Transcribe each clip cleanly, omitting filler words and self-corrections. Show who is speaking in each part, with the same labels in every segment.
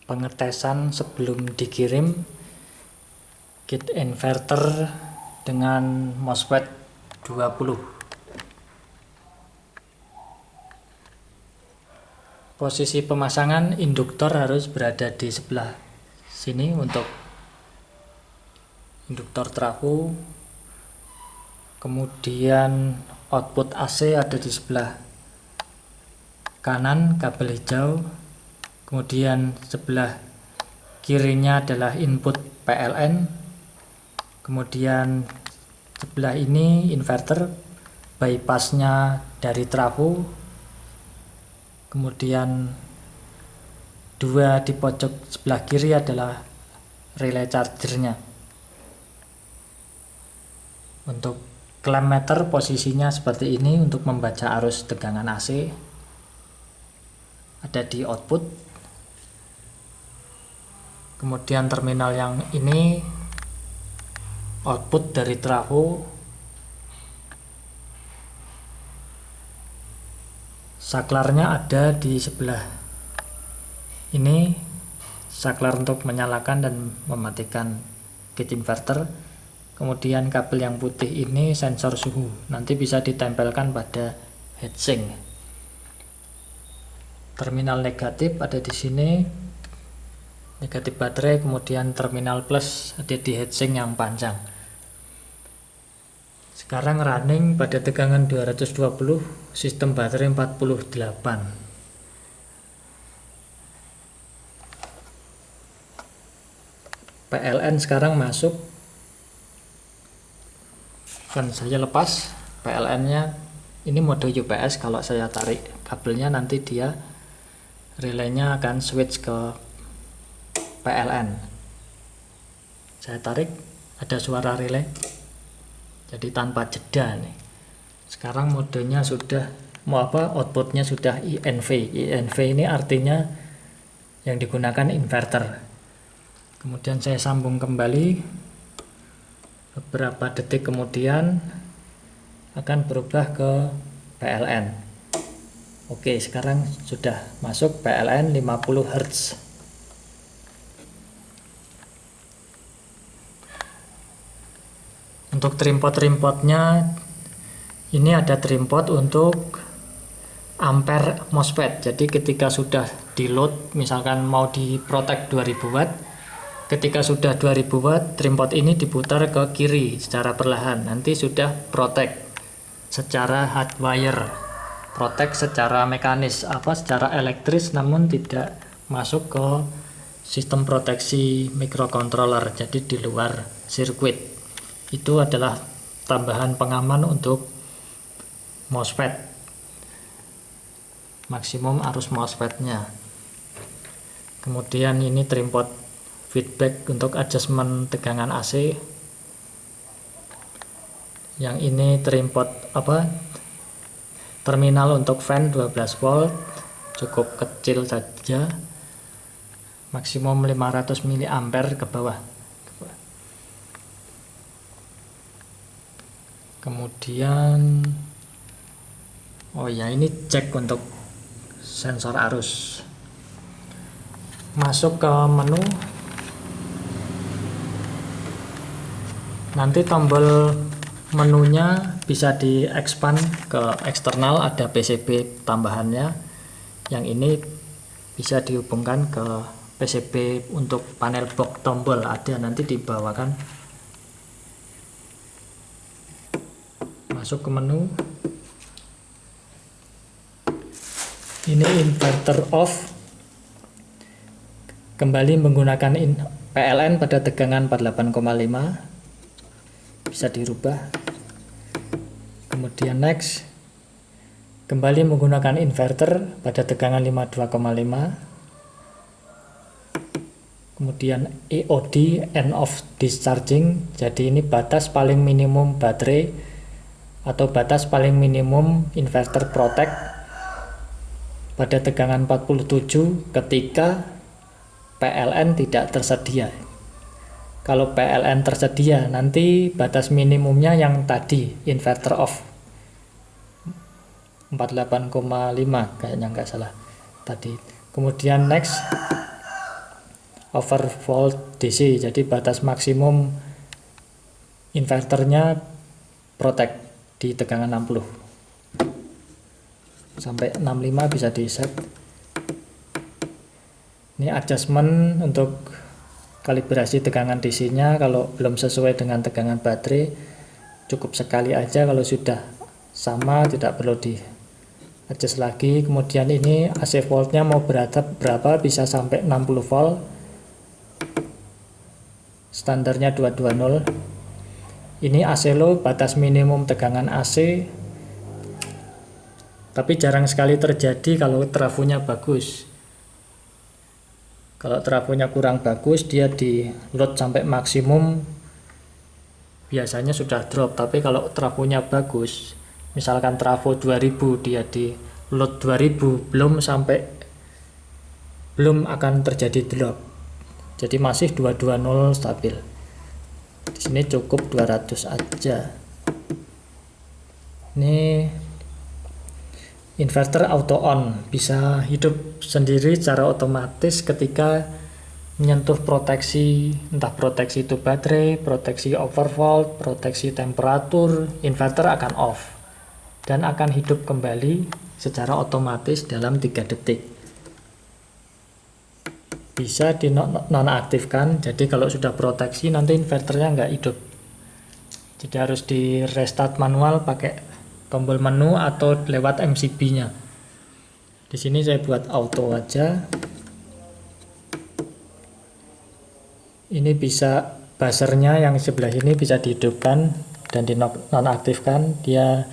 Speaker 1: pengetesan sebelum dikirim kit inverter dengan MOSFET 20. Posisi pemasangan induktor harus berada di sebelah sini untuk induktor trafo. Kemudian output AC ada di sebelah kanan, kabel hijau. Kemudian sebelah kirinya adalah input PLN. Kemudian sebelah ini inverter, bypassnya dari trafo. Kemudian dua di pojok sebelah kiri adalah relay chargernya. Untuk clamp meter posisinya seperti ini untuk membaca arus tegangan AC. Ada di output. Kemudian terminal yang ini output dari trafo. Saklarnya ada di sebelah ini, saklar untuk menyalakan dan mematikan kit inverter. Kemudian kabel yang putih ini sensor suhu, nanti bisa ditempelkan pada heatsink. Terminal negatif ada di sini, negatif baterai. Kemudian terminal plus ada di heatsink yang panjang. Sekarang running pada tegangan 220, sistem baterai 48. PLN sekarang masuk. Akan saya lepas PLN-nya. Ini mode UPS, kalau saya tarik kabelnya nanti dia relaynya akan switch ke PLN. Saya tarik, ada suara relay. Jadi tanpa jeda nih. Sekarang modenya sudah outputnya sudah INV. INV ini artinya yang digunakan inverter. Kemudian saya sambung kembali. Beberapa detik kemudian akan berubah ke PLN. Oke, sekarang sudah masuk PLN 50 Hz. Untuk trimpot-trimpotnya, ini ada trimpot untuk ampere MOSFET. Jadi ketika sudah di load, misalkan mau di protect 2000 watt, ketika sudah 2000 watt, trimpot ini diputar ke kiri secara perlahan. Nanti sudah protect secara hardwire. Protect secara mekanis, secara elektris, namun tidak masuk ke sistem proteksi microcontroller, jadi di luar sirkuit. Itu adalah tambahan pengaman untuk MOSFET, maksimum arus MOSFET-nya. Kemudian ini trimpot feedback untuk adjustment tegangan AC. Yang ini trimpot terminal untuk fan 12 volt, cukup kecil saja, maksimum 500 mA ke bawah. Kemudian ini cek untuk sensor arus. Masuk ke menu, nanti tombol menunya bisa di-expand ke eksternal, ada PCB tambahannya. Yang ini bisa dihubungkan ke PCB untuk panel box tombol, ada nanti dibawakan. Masuk ke menu. Ini inverter off. Kembali menggunakan PLN pada tegangan 48,5. Bisa dirubah. Kemudian next, kembali menggunakan inverter pada tegangan 52,5. Kemudian EOD, end of discharging, jadi ini batas paling minimum baterai atau batas paling minimum inverter protect pada tegangan 47 ketika PLN tidak tersedia. Kalau PLN tersedia, nanti batas minimumnya yang tadi, inverter off 48,5 kayaknya, nggak salah tadi. Kemudian next, overvolt DC, jadi batas maksimum inverternya protect di tegangan 60 sampai 65 bisa di set. Ini adjustment untuk kalibrasi tegangan DC nya. Kalau belum sesuai dengan tegangan baterai cukup sekali aja, kalau sudah sama tidak perlu di adjust lagi. Kemudian ini AC voltnya mau berapa, bisa sampai 60 volt, standarnya 220. Ini AC low, batas minimum tegangan AC, tapi jarang sekali terjadi kalau trafonya bagus. Kalau trafonya kurang bagus, dia di load sampai maksimum biasanya sudah drop. Tapi kalau trafonya bagus, misalkan trafo 2000, dia di load 2000, belum akan terjadi drop. Jadi masih 220 stabil. Di sini cukup 200 aja. Ini inverter auto on, bisa hidup sendiri secara otomatis ketika menyentuh proteksi, entah proteksi itu baterai, proteksi overvolt, proteksi temperatur, inverter akan off dan akan hidup kembali secara otomatis dalam 3 detik. Bisa dinonaktifkan, jadi kalau sudah proteksi nanti inverternya nggak hidup. Jadi harus di restart manual pakai tombol menu atau lewat MCB-nya. Di sini saya buat auto aja. Ini bisa buzzernya yang sebelah ini bisa dihidupkan dan dinonaktifkan. Dia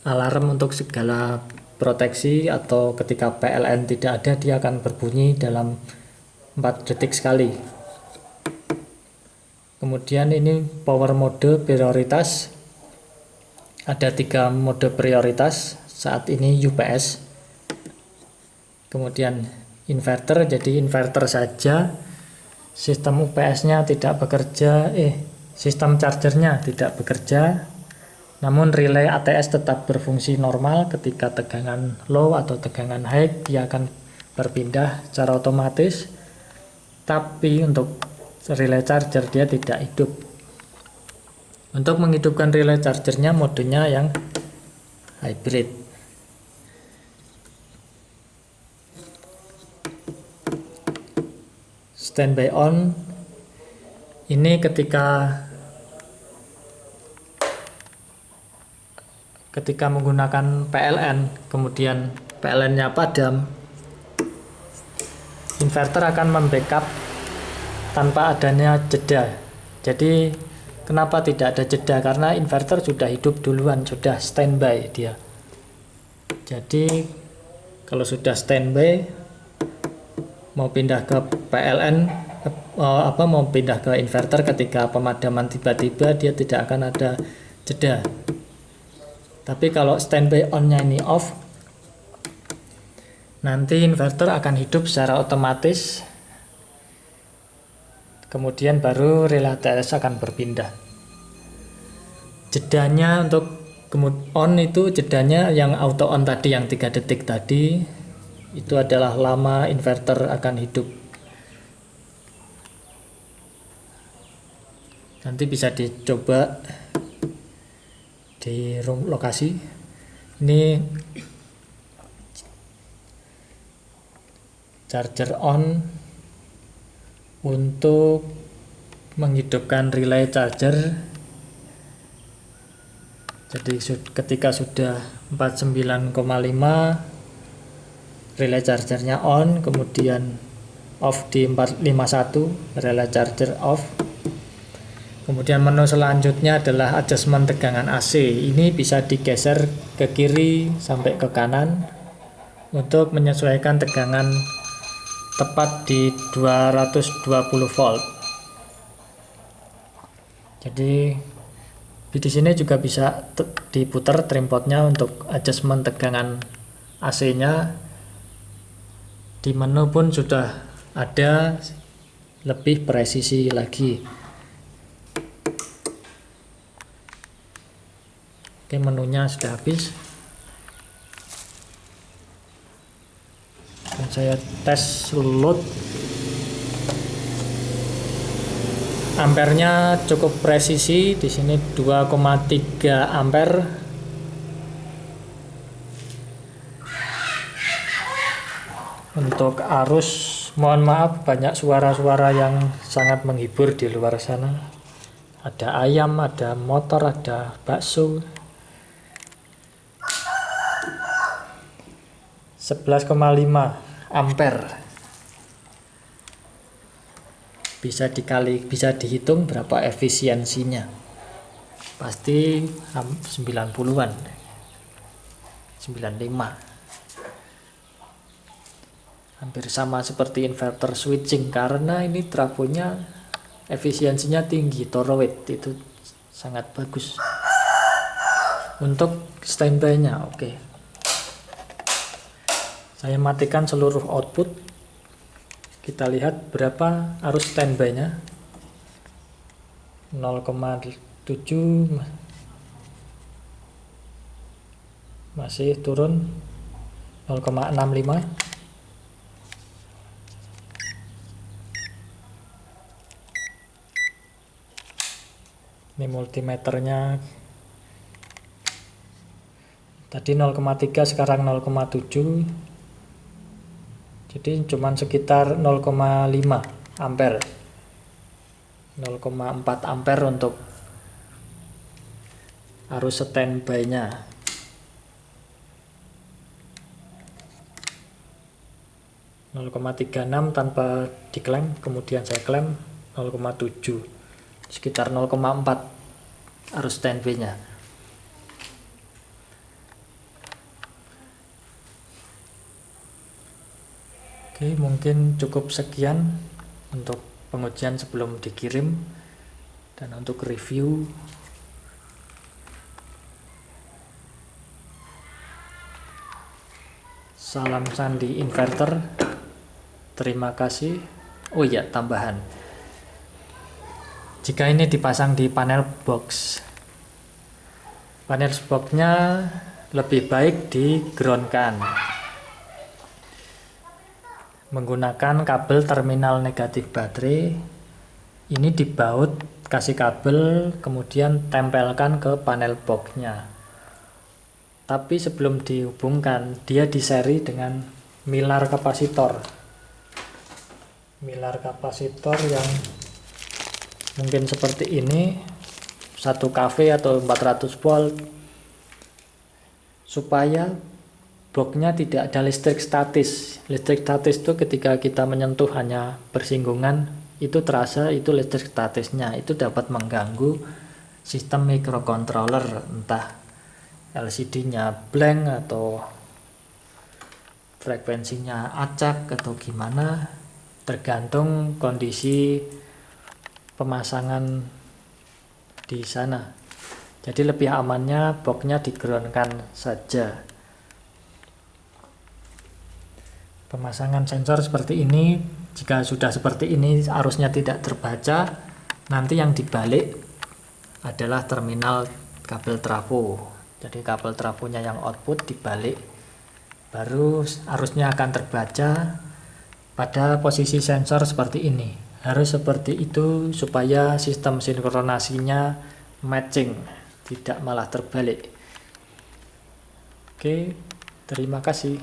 Speaker 1: alarm untuk segala proteksi, atau ketika PLN tidak ada dia akan berbunyi dalam 4 detik sekali. Kemudian ini power mode prioritas. Ada 3 mode prioritas saat ini UPS. Kemudian inverter, jadi inverter saja. Sistem UPS-nya tidak bekerja, sistem chargernya tidak bekerja. Namun relay ATS tetap berfungsi normal. Ketika tegangan low atau tegangan high, dia akan berpindah secara otomatis. Tapi untuk relay charger dia tidak hidup. Untuk menghidupkan relay chargernya modenya yang hybrid. Standby on, ini ketika menggunakan PLN, kemudian PLN-nya padam, inverter akan membackup tanpa adanya jeda. Jadi kenapa tidak ada jeda? Karena inverter sudah hidup duluan, sudah standby dia. Jadi kalau sudah standby, mau pindah ke PLN, mau pindah ke inverter ketika pemadaman tiba-tiba, dia tidak akan ada jeda. Tapi kalau standby on-nya ini off, nanti inverter akan hidup secara otomatis. Kemudian baru relay ATS akan berpindah. Jedanya untuk on itu, jedanya yang auto on tadi yang 3 detik tadi, itu adalah lama inverter akan hidup. Nanti bisa dicoba di lokasi. Ini charger on untuk menghidupkan relay charger. Jadi ketika sudah 49,5, relay chargernya on, kemudian off di 451, relay charger off. Kemudian menu selanjutnya adalah adjustment tegangan AC. Ini bisa digeser ke kiri sampai ke kanan untuk menyesuaikan tegangan tepat di 220 volt. Jadi di sini juga bisa diputar trimpotnya untuk adjustment tegangan AC-nya. Di menu pun sudah ada lebih presisi lagi. Oke, menunya sudah habis. Dan saya tes load. Ampernya cukup presisi, di sini 2,3 ampere. Untuk arus, mohon maaf banyak suara-suara yang sangat menghibur di luar sana. Ada ayam, ada motor, ada bakso. 11,5 ampere. Bisa dihitung berapa efisiensinya. Pasti 90-an. 95. Hampir sama seperti inverter switching, karena ini trafonya efisiensinya tinggi, Toroid itu sangat bagus. Untuk standby-nya, oke. Saya matikan seluruh output. Kita lihat berapa arus standby-nya. 0,7 masih turun. 0,65. Ini multimeternya tadi 0,3, sekarang 0,7. Jadi cuman sekitar 0,5 ampere. 0,4 ampere untuk arus standby-nya. .36 tanpa diklaim, kemudian saya klaim 0,7, sekitar 0,4 arus standby-nya. Oke, mungkin cukup sekian untuk pengujian sebelum dikirim dan untuk review. Salam sandi inverter. Terima kasih. Oh iya, tambahan. Jika ini dipasang di panel box, panel boxnya lebih baik di-groundkan menggunakan kabel terminal negatif baterai. Ini dibaut, kasih kabel, kemudian tempelkan ke panel boxnya. Tapi sebelum dihubungkan, dia diseri dengan milar kapasitor. Milar kapasitor yang mungkin seperti ini, 1 kV atau 400 volt, supaya boxnya tidak ada listrik statis. Listrik statis itu ketika kita menyentuh hanya bersinggungan, itu terasa itu listrik statisnya. Itu dapat mengganggu sistem microcontroller, entah LCD-nya blank atau frekuensinya acak atau gimana, tergantung kondisi pemasangan di sana. Jadi lebih amannya boxnya di-groundkan saja. Pemasangan sensor seperti ini, jika sudah seperti ini arusnya tidak terbaca, nanti yang dibalik adalah terminal kabel trafo. Jadi kabel trafonya yang output dibalik, baru arusnya akan terbaca pada posisi sensor seperti ini. Harus seperti itu supaya sistem sinkronasinya matching, tidak malah terbalik. Oke, terima kasih.